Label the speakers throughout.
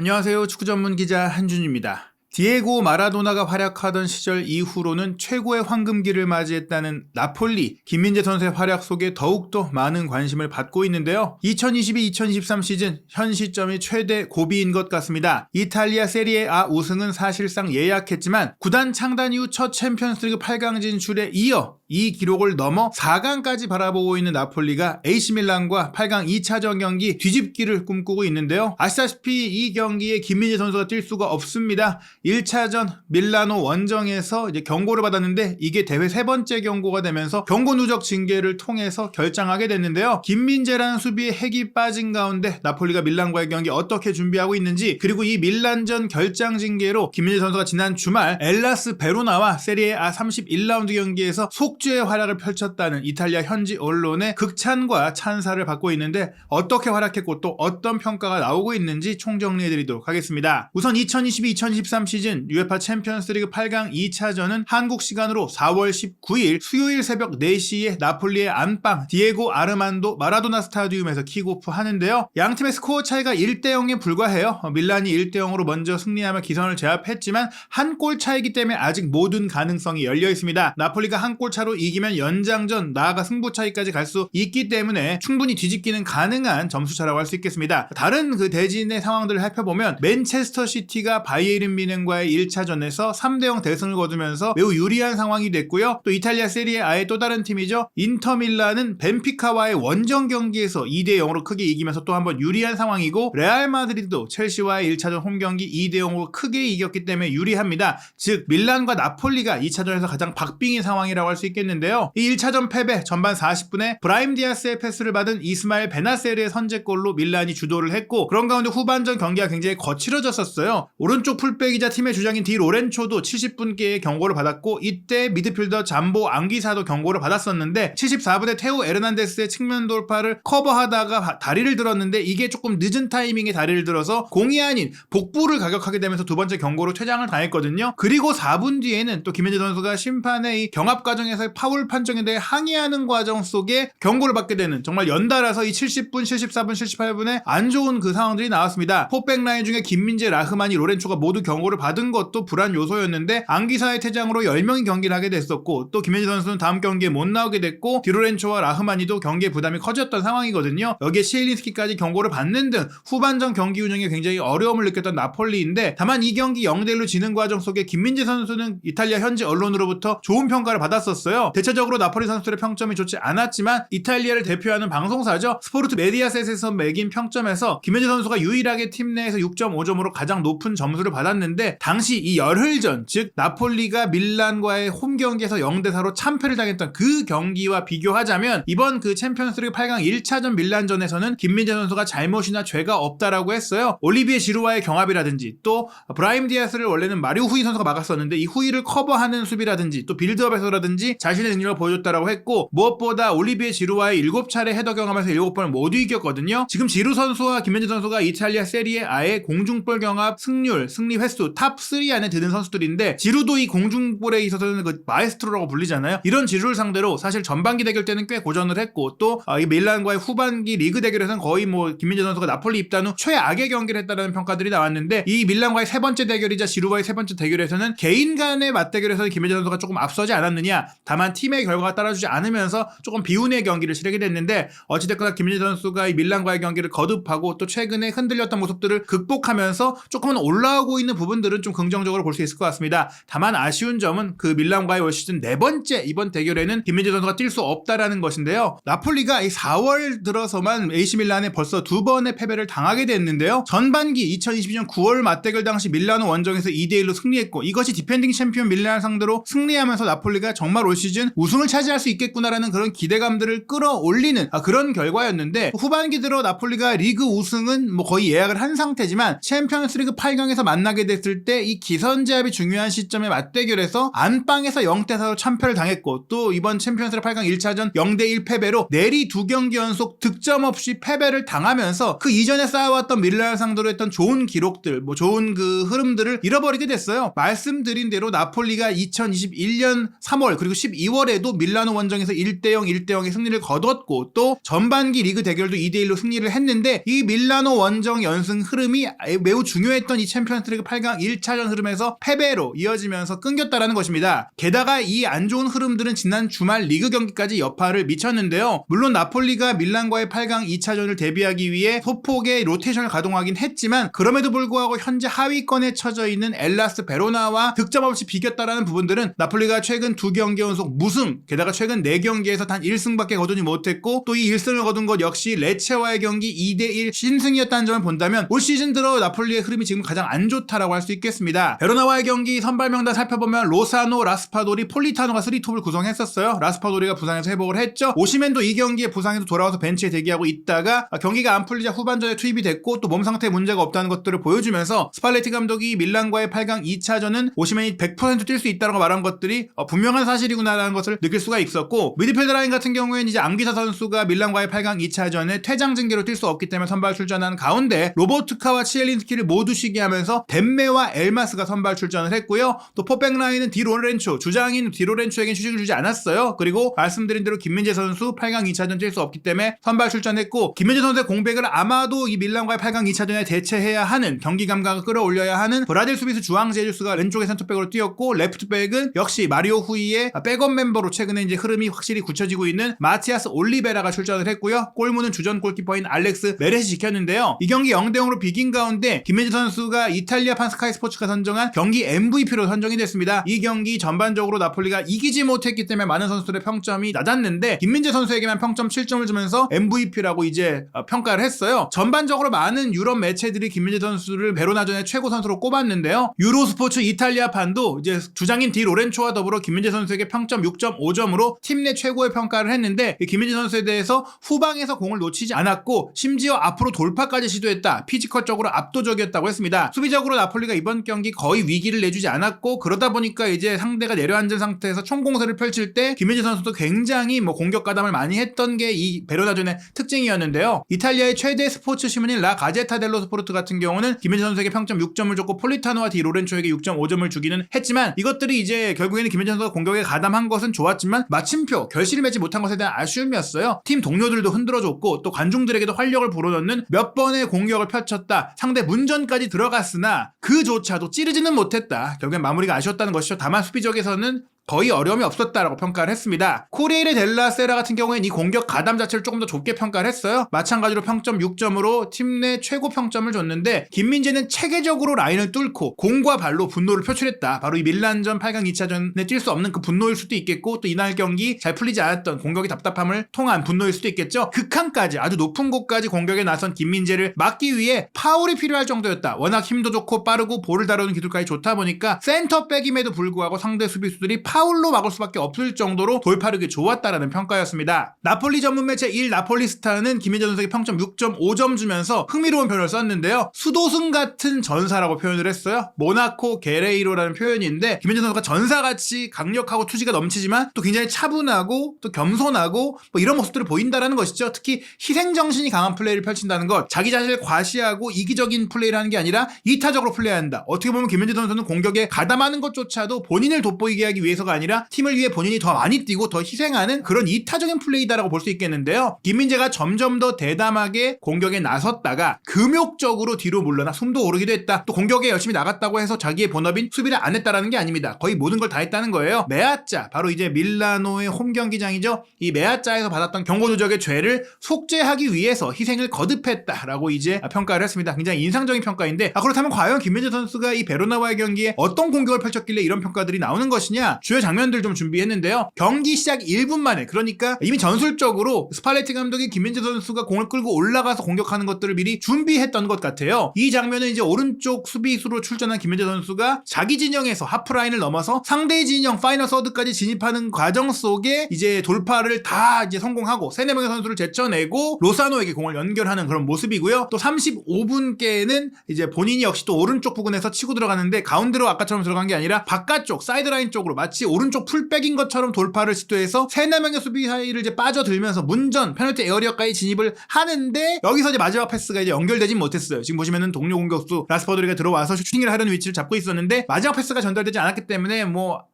Speaker 1: 안녕하세요. 축구 전문 기자 한준입니다. 디에고 마라도나가 활약하던 시절 이후로는 최고의 황금기를 맞이했다는 나폴리, 김민재 선수의 활약 속에 더욱더 많은 관심을 받고 있는데요. 2022-2023 시즌 현 시점이 최대 고비인 것 같습니다. 이탈리아 세리에 A 우승은 사실상 예약했지만 구단 창단 이후 첫 챔피언스리그 8강 진출에 이어 이 기록을 넘어 4강까지 바라보고 있는 나폴리가 AC밀란과 8강 2차전 경기 뒤집기를 꿈꾸고 있는데요. 아시다시피 이 경기에 김민재 선수가 뛸 수가 없습니다. 1차전 밀라노 원정에서 이제 경고를 받았는데 이게 대회 세 번째 경고가 되면서 경고 누적 징계를 통해서 결장하게 됐는데요. 김민재라는 수비에 핵이 빠진 가운데 나폴리가 밀란과의 경기 어떻게 준비하고 있는지, 그리고 이 밀란전 결장 징계로 김민재 선수가 지난 주말 엘라스 베로나와 세리에 A 31라운드 경기에서 속주의 활약을 펼쳤다는 이탈리아 현지 언론의 극찬과 찬사를 받고 있는데 어떻게 활약했고 또 어떤 평가가 나오고 있는지 총정리해드리도록 하겠습니다. 우선 2022-2023 시즌 UEFA 챔피언스리그 8강 2차전은 한국 시간으로 4월 19일 수요일 새벽 4시에 나폴리의 안방 디에고 아르만도 마라도나 스타디움에서 킥오프 하는데요. 양팀의 스코어 차이가 1대0에 불과해요. 밀란이 1대0으로 먼저 승리하며 기선을 제압했지만 한 골 차이기 때문에 아직 모든 가능성이 열려 있습니다. 나폴리가 한 골 차로 이기면 연장전 나아가 승부 차이까지 갈 수 있기 때문에 충분히 뒤집기는 가능한 점수차라고 할 수 있겠습니다. 다른 그 대진의 상황들을 살펴보면 맨체스터 시티가 바이에른 뮌헨과의 1차전에서 3대0 대승을 거두면서 매우 유리한 상황이 됐고요. 또 이탈리아 세리에 A의 또 다른 팀이죠. 인터밀란은 벤피카와의 원정 경기에서 2대0으로 크게 이기면서 또 한번 유리한 상황이고, 레알 마드리드도 첼시와의 1차전 홈 경기 2대0으로 크게 이겼기 때문에 유리합니다. 즉 밀란과 나폴리가 2차전에서 가장 박빙인 상황이라고 할 수 있겠는데요. 이 1차전 패배 전반 40분에 브라임 디아스의 패스를 받은 이스마엘 베나세르의 선제골로 밀란이 주도를 했고, 그런 가운데 후반전 경기가 굉장히 거칠어졌었어요. 오른쪽 풀백이자 팀의 주장인 디 로렌초도 70분께의 경고를 받았고, 이때 미드필더 잠보 앙기사도 경고를 받았었는데 74분에 테오 에르난데스의 측면 돌파를 커버하다가 다리를 들었는데 이게 조금 늦은 타이밍에 다리를 들어서 공이 아닌 복부를 가격하게 되면서 두 번째 경고로 퇴장을 당했거든요. 그리고 4분 뒤에는 또 김민재 선수가 심판의 이 경합 과정에서의 파울 판정에 대해 항의하는 과정 속에 경고를 받게 되는, 정말 연달아서 이 70분, 74분, 78분에 안 좋은 그 상황들이 나왔습니다. 포백 라인 중에 김민재, 라흐마니, 로렌초가 모두 경고를 받은 것도 불안 요소였는데 앙기사의 퇴장으로 10명이 경기를 하게 됐었고, 또 김민재 선수는 다음 경기에 못 나오게 됐고 디로렌초와 라흐마니도 경기의 부담이 커졌던 상황이거든요. 여기에 시엘린스키까지 경고를 받는 등 후반전 경기 운영에 굉장히 어려움을 느꼈던 나폴리인데, 다만 이 경기 0대1로 지는 과정 속에 김민재 선수는 이탈리아 현지 언론으로부터 좋은 평가를 받았었어요. 대체적으로 나폴리 선수들의 평점이 좋지 않았지만 이탈리아를 대표하는 방송사죠, 스포르트 메디아셋에서 매긴 평점에서 김민재 선수가 유일하게 팀 내에서 6.5점으로 가장 높은 점수를 받았는데, 당시 이 열흘전, 즉 나폴리가 밀란과의 홈 경기에서 0대4로 참패를 당했던 그 경기와 비교하자면 이번 그 챔피언스리그 8강 1차전 밀란전에서는 김민재 선수가 잘못이나 죄가 없다라고 했어요. 올리비에 지루와의 경합이라든지 또 브라임 디아스를 원래는 마리오 후이 선수가 막았었는데 이 후이를 커버하는 수비라든지 또 빌드업에서라든지 자신의 능력을 보여줬다라고 했고, 무엇보다 올리비에 지루와의 7차례 헤더 경합에서 7번을 모두 이겼거든요. 지금 지루 선수와 김민재 선수가 이탈리아 세리에 A의 공중볼 경합 승률, 승리 횟수 탑 3 안에 드는 선수들인데, 지루도 이 공중볼에 있어서는 그 마에스트로라고 불리잖아요. 이런 지루를 상대로 사실 전반기 대결 때는 꽤 고전을 했고, 또 이 밀란과의 후반기 리그 대결에서는 거의 뭐 김민재 선수가 나폴리 입단 후 최악의 경기를 했다는 평가들이 나왔는데, 이 밀란과의 세 번째 대결이자 지루와의 세 번째 대결에서는 개인 간의 맞대결에서는 김민재 선수가 조금 앞서지 않았느냐, 다만 팀의 결과가 따라주지 않으면서 조금 비운의 경기를 치르게 됐는데, 어찌됐거나 김민재 선수가 이 밀란과의 경기를 거듭하고 또 최근에 흔들렸던 모습들을 극복하면서 조금은 올라오고 있는 부분들은 좀 긍정적으로 볼 수 있을 것 같습니다. 다만 아쉬운 점은 그 밀란과의 올 시즌 네 번째 이번 대결에는 김민재 선수가 뛸 수 없다라는 것인데요. 나폴리가 이 4월 들어서만 AC 밀란에 벌써 두 번의 패배를 당하게 됐는데요. 전반기 2022년 9월 맞대결 당시 밀라노 원정에서 2대1로 승리했고, 이것이 디펜딩 챔피언 밀란을 상대로 승리하면서 나폴리가 정말 올 시즌 우승을 차지할 수 있겠구나라는 그런 기대감들을 끌어올리는 그런 결과였는데, 후반기 들어 나폴리가 리그 우승은 뭐 거의 예약을 한 상태지만 챔피언스리그 8강에서 만나게 됐을 때 이 기선제압이 중요한 시점의 맞대결에서 안방에서 0대4로 참패를 당했고, 또 이번 챔피언스리그 8강 1차전 0대1 패배로 내리 두 경기 연속 득점 없이 패배를 당하면서 그 이전에 쌓아왔던 밀란을 상대로 했던 좋은 기록들, 뭐 좋은 그 흐름들을 잃어버리게 됐어요. 말씀드린 대로 나폴리가 2021년 3월 그리고 11 12월에도 밀라노 원정에서 1대0, 1대0의 승리를 거뒀고 또 전반기 리그 대결도 2대1로 승리를 했는데 이 밀라노 원정 연승 흐름이 매우 중요했던 이 챔피언스리그 8강 1차전 흐름에서 패배로 이어지면서 끊겼다라는 것입니다. 게다가 이 안 좋은 흐름들은 지난 주말 리그 경기까지 여파를 미쳤는데요. 물론 나폴리가 밀란과의 8강 2차전을 대비하기 위해 소폭의 로테이션을 가동하긴 했지만 그럼에도 불구하고 현재 하위권에 처져 있는 엘라스 베로나와 득점 없이 비겼다라는 부분들은 나폴리가 최근 2경기 연속 무승, 게다가 최근 4경기에서 단 1승밖에 거두지 못했고 또 이 1승을 거둔 것 역시 레체와의 경기 2대1 신승이었다는 점을 본다면 올 시즌 들어 나폴리의 흐름이 지금 가장 안 좋다라고 할 수 있겠습니다. 베로나와의 경기 선발 명단 살펴보면 로사노, 라스파도리, 폴리타노가 3톱을 구성했었어요. 라스파도리가 부상에서 회복을 했죠. 오시멘도 이 경기에 부상에서 돌아와서 벤치에 대기하고 있다가 경기가 안 풀리자 후반전에 투입이 됐고 또 몸 상태에 문제가 없다는 것들을 보여주면서 스팔레티 감독이 밀란과의 8강 2차전은 오시멘이 100% 뛸 수 있다고 말한 것들이 분명한 사실이구나라는 것을 느낄 수가 있었고 미드필더 라인 같은 경우에는 이제 앙기사 선수가 밀란과의 8강 2차전에 퇴장 징계로 뛸 수 없기 때문에 선발 출전하는 가운데 로보트카와 치엘린스키를 모두 쉬게 하면서 덴메와 엘마스가 선발 출전을 했고요. 또 포백 라인은 디로렌초, 주장인 디로렌초에겐 휴식을 주지 않았어요. 그리고 말씀드린 대로 김민재 선수 8강 2차전 뛸 수 없기 때문에 선발 출전했고 김민재 선수의 공백을 아마도 이 밀란과의 8강 2차전에 대체해야 하는 경기 감각을 끌어올려야 하는 브라질 수비수 주앙 제주스가 왼쪽에 센터백으로 뛰었고 레프트백은 역시 마리오 후이의 백업 멤버로 최근에 이제 흐름이 확실히 굳혀지고 있는 마티아스 올리베라가 출전을 했고요. 골문은 주전 골키퍼인 알렉스 메렛이 지켰는데요. 이 경기 0대0으로 비긴 가운데 김민재 선수가 이탈리아판 스카이 스포츠가 선정한 경기 MVP로 선정이 됐습니다. 이 경기 전반적으로 나폴리가 이기지 못했기 때문에 많은 선수들의 평점이 낮았는데 김민재 선수에게만 평점 7점을 주면서 MVP라고 이제 평가를 했어요. 전반적으로 많은 유럽 매체들이 김민재 선수를 베로나전의 최고 선수로 꼽았는데요. 유로스포츠 이탈리아판도 이제 주장인 디 로렌초와 더불어 김민재 선수에게 평점 6.5점으로 팀 내 최고의 평가를 했는데 김민재 선수에 대해서 후방에서 공을 놓치지 않았고 심지어 앞으로 돌파까지 시도했다. 피지컬적으로 압도적이었다고 했습니다. 수비적으로 나폴리가 이번 경기 거의 위기를 내주지 않았고 그러다 보니까 이제 상대가 내려앉은 상태에서 총공세를 펼칠 때 김민재 선수도 굉장히 공격 가담을 많이 했던 게 이 베로나전의 특징이었는데요. 이탈리아의 최대 스포츠 신문인 라 가제타 델로 스포르트 같은 경우는 김민재 선수에게 평점 6점을 줬고 폴리타노와 디 로렌초에게 6.5점을 주기는 했지만 이것들이 이제 결국에는 김민재 선수가 공격에 가담한 것은 좋았지만 마침표 결실을 맺지 못한 것에 대한 아쉬움이었어요. 팀 동료들도 흔들어줬고 또 관중들에게도 활력을 불어넣는 몇 번의 공격을 펼쳤다. 상대 문전까지 들어갔으나 그조차도 찌르지는 못했다. 결국엔 마무리가 아쉬웠다는 것이죠. 다만 수비적에서는 거의 어려움이 없었다라고 평가를 했습니다. 코리에르 델라 세라 같은 경우에는 이 공격 가담 자체를 조금 더 좁게 평가를 했어요. 마찬가지로 평점 6점으로 팀 내 최고 평점을 줬는데 김민재는 체계적으로 라인을 뚫고 공과 발로 분노를 표출했다. 바로 이 밀란전 8강 2차전에 뛸 수 없는 그 분노일 수도 있겠고 또 이날 경기 잘 풀리지 않았던 공격의 답답함을 통한 분노일 수도 있겠죠. 극한까지 아주 높은 곳까지 공격에 나선 김민재를 막기 위해 파울이 필요할 정도였다. 워낙 힘도 좋고 빠르고 볼을 다루는 기술까지 좋다 보니까 센터백임에도 불구하고 상대 수비수들이 파울로 막을 수밖에 없을 정도로 돌파력이 좋았다라는 평가였습니다. 나폴리 전문 매체 1 나폴리스타는 김민재 선수에게 평점 6.5점 주면서 흥미로운 표현을 썼는데요. 수도승 같은 전사라고 표현을 했어요. 모나코 게레이로라는 표현인데 김민재 선수가 전사같이 강력하고 투지가 넘치지만 또 굉장히 차분하고 또 겸손하고 이런 모습들을 보인다라는 것이죠. 특히 희생정신이 강한 플레이를 펼친다는 것, 자기 자신을 과시하고 이기적인 플레이를 하는 게 아니라 이타적으로 플레이한다. 어떻게 보면 김민재 선수는 공격에 가담하는 것조차도 본인을 돋보이게 하기 위해서가 아니라 팀을 위해 본인이 더 많이 뛰고 더 희생하는 그런 이타적인 플레이다라고 볼 수 있겠는데요. 김민재가 점점 더 대담하게 공격에 나섰다가 금욕적으로 뒤로 물러나 숨도 오르기도 했다. 또 공격에 열심히 나갔다고 해서 자기의 본업인 수비를 안 했다라는 게 아닙니다. 거의 모든 걸 다 했다는 거예요. 메아짜, 바로 이제 밀라노의 홈 경기장이죠. 이 메아짜에서 받았던 경고 누적의 죄를 속죄하기 위해서 희생을 거듭했다라고 이제 평가를 했습니다. 굉장히 인상적인 평가인데 그렇다면 과연 김민재 선수가 이 베로나와의 경기에 어떤 공격을 펼쳤길래 이런 평가들이 나오는 것이냐, 주요 장면들 좀 준비했는데요. 경기 시작 1분 만에, 그러니까 이미 전술적으로 스팔레티 감독이 김민재 선수가 공을 끌고 올라가서 공격하는 것들을 미리 준비했던 것 같아요. 이 장면은 이제 오른쪽 수비수로 출전한 김민재 선수가 자기 진영에서 하프라인을 넘어서 상대의 진영 파이널 서드까지 진입하는 과정 속에 이제 돌파를 다 이제 성공하고 3-4명의 선수를 제쳐내고 로사노에게 공을 연결하는 그런 모습이고요. 또 35분께는 이제 본인이 역시 또 오른쪽 부근에서 치고 들어가는데 가운데로 아까처럼 들어간 게 아니라 바깥쪽 사이드라인 쪽으로 마치 마치 오른쪽 풀백인 것처럼 돌파를 시도해서 3-4명의 수비 사이를 이제 빠져들면서 문전 페널티 에어리어까지 진입을 하는데 여기서 이제 마지막 패스가 이제 연결되진 못했어요. 지금 보시면은 동료 공격수 라스퍼드리가 들어와서 슈팅을 하려는 위치를 잡고 있었는데 마지막 패스가 전달되지 않았기 때문에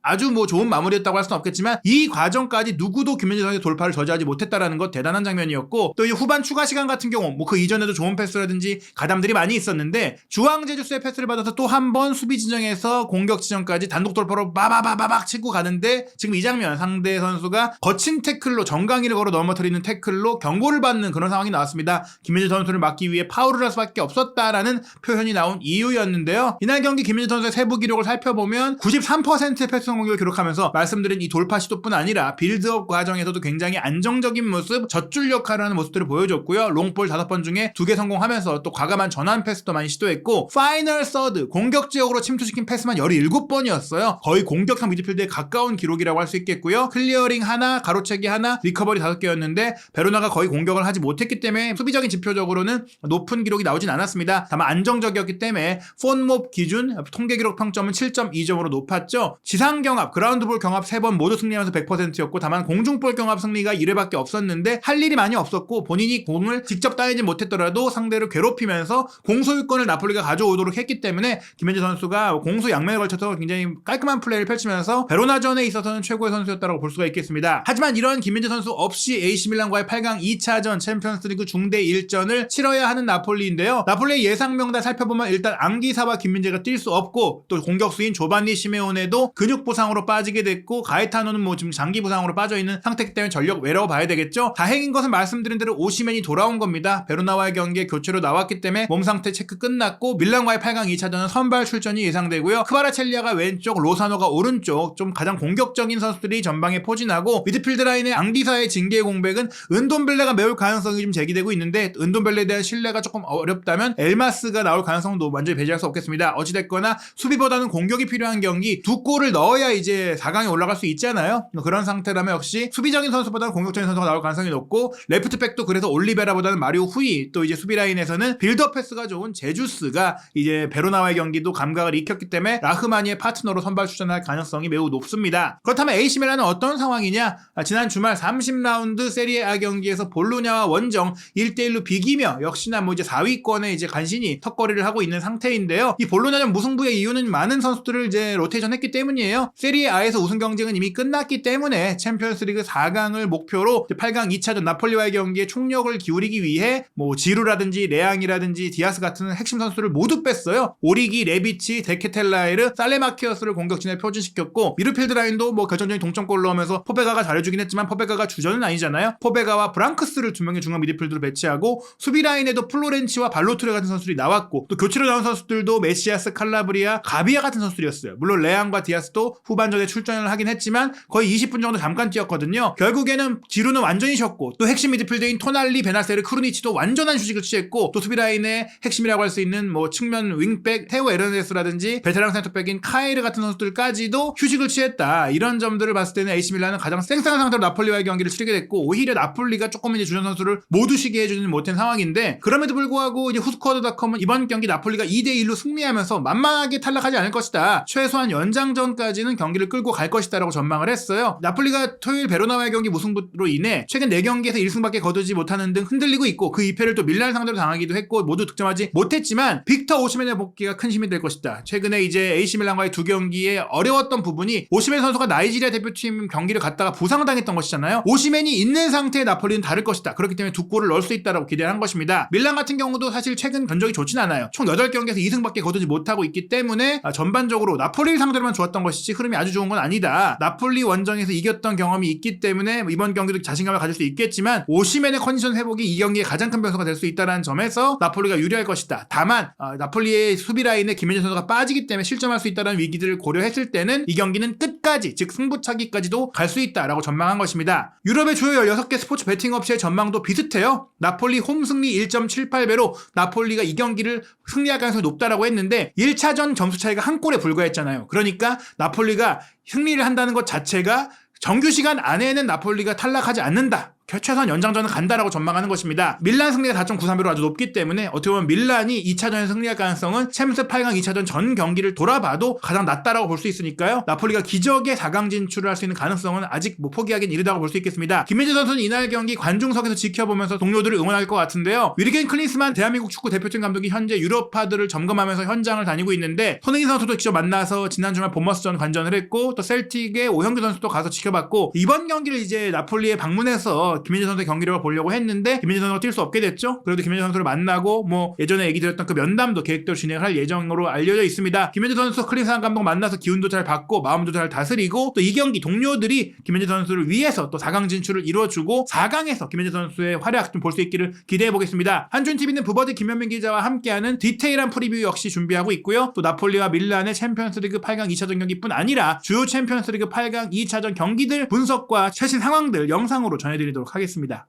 Speaker 1: 아주 좋은 마무리였다고 할 수는 없겠지만 이 과정까지 누구도 김민재 선수의 돌파를 저지하지 못했다라는 것 대단한 장면이었고, 또 이 후반 추가 시간 같은 경우 그 이전에도 좋은 패스라든지 가담들이 많이 있었는데 주앙제주스의 패스를 받아서 또 한 번 수비 지정에서 공격 지정까지 단독 돌파로 바바바바박 치고 가는데, 지금 이 장면 상대 선수가 거친 태클로 정강이를 걸어 넘어뜨리는 태클로 경고를 받는 그런 상황이 나왔습니다. 김민재 선수를 막기 위해 파울을 할 수밖에 없었다라는 표현이 나온 이유였는데요. 이날 경기 김민재 선수의 세부 기록을 살펴보면 93%의 패스 성공률을 기록하면서 말씀드린 이 돌파 시도뿐 아니라 빌드업 과정에서도 굉장히 안정적인 모습, 젖줄 역할을 하는 모습들을 보여줬고요. 롱볼 5번 중에 2개 성공하면서 또 과감한 전환 패스도 많이 시도했고, 파이널 서드 공격 지역으로 침투시킨 패스만 17번이었어요. 거의 공격형 미드필드에 가까운 기록이라고 할 수 있겠고요. 클리어링 하나, 가로채기 하나, 리커버리 5개였는데 베로나가 거의 공격을 하지 못했기 때문에 수비적인 지표적으로는 높은 기록이 나오진 않았습니다. 다만 안정적이었기 때문에 폰몹 기준 통계 기록 평점은 7.2점으로 높았죠. 지상 경합, 그라운드볼 경합 3번 모두 승리하면서 100%였고, 다만 공중볼 경합 승리가 1회밖에 없었는데 할 일이 많이 없었고, 본인이 공을 직접 따내지 못했더라도 상대를 괴롭히면서 공소유권을 나폴리가 가져오도록 했기 때문에 김민재 선수가 공소 양면에 걸쳐서 굉장히 깔끔한 플레이를 펼치면서 베로나전에 있어서는 최고의 선수였다고 볼 수가 있겠습니다. 하지만 이런 김민재 선수 없이 AC 밀란과의 8강 2차전 챔피언스리그 중대 1전을 치러야 하는 나폴리인데요. 나폴리의 예상 명단 살펴보면 일단 앙기사와 김민재가 뛸 수 없고, 또 공격수인 조반니 시메오네도 근육 부상으로 빠지게 됐고, 가에타노는 지금 장기 부상으로 빠져있는 상태이기 때문에 전력 외라고 봐야 되겠죠. 다행인 것은 말씀드린 대로 오시멘이 돌아온 겁니다. 베로나와의 경기에 교체로 나왔기 때문에 몸 상태 체크 끝났고, 밀란과의 8강 2차전은 선발 출전이 예상되고요. 크바라첼리아가 왼쪽, 로사노가 오른쪽, 좀 가장 공격적인 선수들이 전방에 포진하고, 미드필드 라인의 앙디사의 징계 공백은 은돈벨레가 메울 가능성이 좀 제기되고 있는데, 은돈벨레에 대한 신뢰가 조금 어렵다면 엘마스가 나올 가능성도 완전히 배제할 수 없겠습니다. 어찌됐거나 수비보다는 공격이 필요한 경기, 2골을 넣어야 이제 4강에 올라갈 수 있잖아요. 그런 상태라면 역시 수비적인 선수보다는 공격적인 선수가 나올 가능성이 높고, 레프트백도 그래서 올리베라보다는 마리오 후이, 또 이제 수비 라인에서는 빌드업 패스가 좋은 제주스가 이제 베로나와의 경기도 감각을 익혔기 때문에 라흐마니의 파트너로 선발 출전할 가능성이 매우 높습니다. 그렇다면 AC 밀란은 어떤 상황이냐? 지난 주말 30라운드 세리에 A 경기에서 볼로냐와 원정 1대1로 비기며 역시나 이제 4위권에 이제 간신히 턱걸이를 하고 있는 상태인데요. 이 볼로냐전 무승부의 이유는 많은 선수들을 이제 로테이션 했기 때문이에요. 세리에 A에서 우승 경쟁은 이미 끝났기 때문에 챔피언스리그 4강을 목표로 8강 2차전 나폴리와의 경기에 총력을 기울이기 위해 지루라든지 레앙이라든지 디아스 같은 핵심 선수를 모두 뺐어요. 오리기, 레비치, 데케텔라에르, 살레마키어스를 공격진에 표준시켰고, 미드필드 라인도 결정적인 동점골 넣으면서 포베가가 잘해주긴 했지만 포베가가 주전은 아니잖아요. 포베가와 브랑크스를 2명의 중앙 미드필드로 배치하고, 수비 라인에도 플로렌치와 발로트레 같은 선수들이 나왔고, 또 교체로 나온 선수들도 메시아스, 칼라브리아, 가비아 같은 선수들이었어요. 물론 레앙과 디아스도 후반전에 출전을 하긴 했지만 거의 20분 정도 잠깐 뛰었거든요. 결국에는 지루는 완전히 쉬었고, 또 핵심 미드필더인 토날리, 베나세르, 크루니치도 완전한 휴식을 취했고, 또 수비 라인의 핵심이라고 할 수 있는 측면 윙백 테오 에르네스라든지 베테랑 센터백인 카에르 같은 선수들까지도 휴식을 취했다. 이런 점들을 봤을 때는 AC 밀란은 가장 쌩쌩한 상태로 나폴리와의 경기를 치르게 됐고, 오히려 나폴리가 조금 이제 주전 선수를 모두 쉬게 해주는 못한 상황인데, 그럼에도 불구하고 이제 후스쿼드닷컴은 이번 경기 나폴리가 2대1로 승리하면서 만만하게 탈락하지 않을 것이다, 최소한 연장전까지는 경기를 끌고 갈 것이다 라고 전망을 했어요. 나폴리가 토요일 베로나와의 경기 무승부로 인해 최근 4경기에서 1승밖에 거두지 못하는 등 흔들리고 있고, 그 2패를 또 밀란 상대로 당하기도 했고 모두 득점하지 못했지만 빅터 오시멘의 복귀가 큰 힘이 될 것이다. 최근에 이제 AC 밀란과의 2경기에 어려웠던 부분이, 오시멘 선수가 나이지리아 대표팀 경기를 갔다가 부상당했던 것이잖아요. 오시멘이 있는 상태의 나폴리는 다를 것이다. 그렇기 때문에 2골을 넣을 수 있다라고 기대한 것입니다. 밀란 같은 경우도 사실 최근 견적이 좋진 않아요. 총 8경기에서 2승밖에 거두지 못하고 있기 때문에 전반적으로 나폴리를 상대로만 좋았던 것이지 흐름이 아주 좋은 건 아니다. 나폴리 원정에서 이겼던 경험이 있기 때문에 이번 경기도 자신감을 가질 수 있겠지만, 오시멘의 컨디션 회복이 이 경기에 가장 큰 변수가 될 수 있다는 점에서 나폴리가 유리할 것이다. 다만 나폴리의 수비 라인에 김민재 선수가 빠지기 때문에 실점할 수 있다는 위기들을 고려했을 때는 이 경기는 끝까지, 즉 승부차기까지도 갈 수 있다라고 전망한 것입니다. 유럽의 주요 16개 스포츠 베팅 업체의 전망도 비슷해요. 나폴리 홈 승리 1.78배로 나폴리가 이 경기를 승리할 가능성이 높다라고 했는데, 1차전 점수 차이가 한 골에 불과했잖아요. 그러니까 나폴리가 승리를 한다는 것 자체가 정규 시간 안에는 나폴리가 탈락하지 않는다, 최소한 연장전은 간다라고 전망하는 것입니다. 밀란 승리가 4.93배로 아주 높기 때문에 어떻게 보면 밀란이 2차전에 승리할 가능성은 챔스 8강 2차전 전 경기를 돌아봐도 가장 낮다라고 볼 수 있으니까요. 나폴리가 기적의 4강 진출을 할 수 있는 가능성은 아직 포기하기는 이르다고 볼 수 있겠습니다. 김민재 선수는 이날 경기 관중석에서 지켜보면서 동료들을 응원할 것 같은데요. 위르겐 클린스만 대한민국 축구 대표팀 감독이 현재 유럽파들을 점검하면서 현장을 다니고 있는데 손흥민 선수도 직접 만나서 지난 주말 본머스전 관전을 했고 또 셀틱의 오형규 선수도 가서 지켜봤고 이번 경기를 이제 나폴리에 방문해서 김민재 선수의 경기력을 보려고 했는데 김민재 선수가 뛸 수 없게 됐죠. 그래도 김민재 선수를 만나고 예전에 얘기 드렸던 그 면담도 계획대로 진행을 할 예정으로 알려져 있습니다. 김민재 선수 클린스만 감독 만나서 기운도 잘 받고 마음도 잘 다스리고 또 이 경기 동료들이 김민재 선수를 위해서 또 4강 진출을 이뤄주고 4강에서 김민재 선수의 활약 좀 볼 수 있기를 기대해 보겠습니다. 한준TV는 부버드 김현민 기자와 함께하는 디테일한 프리뷰 역시 준비하고 있고요. 또 나폴리와 밀란의 챔피언스리그 8강 2차전 경기뿐 아니라 주요 챔피언스리그 8강 2차전 경기들 분석과 최신 상황들 영상으로 전해드리도록 하겠습니다.